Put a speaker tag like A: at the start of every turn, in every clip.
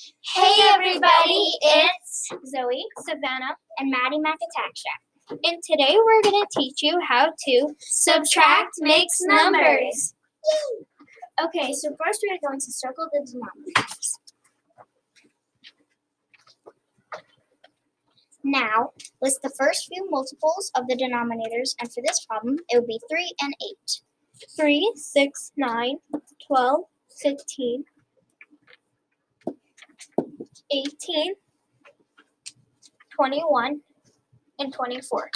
A: Hey everybody, it's Zoe, Savannah, and Maddie McAtaksha. And today we're going to teach you how to subtract mixed numbers. Yay! Okay, so first we're going to circle the denominators. Now, list the first few multiples of the denominators, and for this problem, it would be 3 and 8. 3, 6, 9, 12, 15, 18, 21, and 24.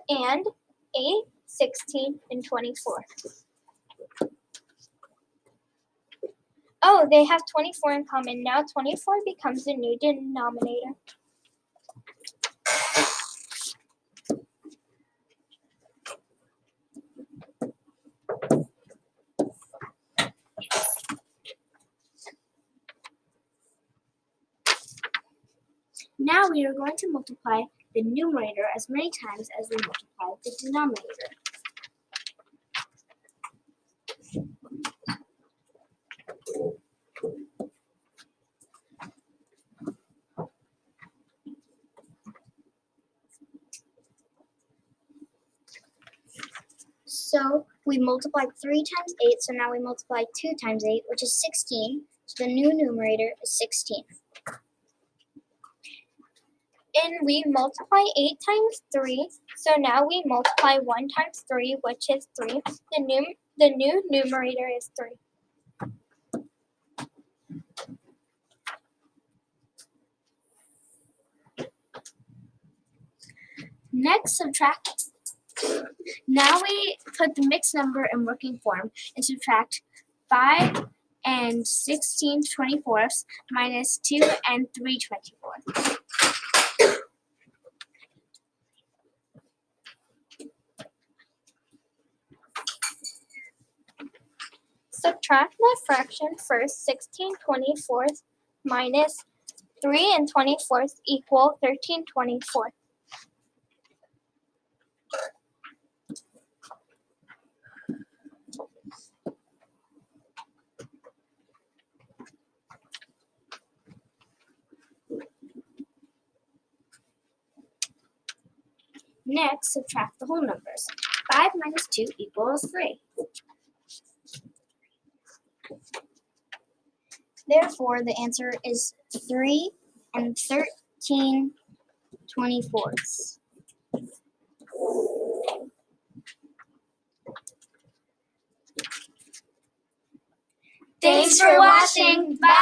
A: And 8, 16, and 24. Oh, they have 24 in common. Now 24 becomes the new denominator. Now we are going to multiply the numerator as many times as we multiply the denominator. So we multiplied 3 times 8, so now we multiply 2 times 8, which is 16. So the new numerator is 16. And we multiply 8 times 3, so now we multiply 1 times 3, which is 3. The new numerator is 3. Next, subtract. Now we put the mixed number in working form and subtract 5 and 16 24ths minus 2 and 3 24ths. Subtract the fraction first. 16 24ths minus 3 and 24ths equal 13 24ths. Next, subtract the whole numbers. 5 minus 2 equals 3. Therefore, the answer is 3 and 13 24ths. Thanks for watching. Bye.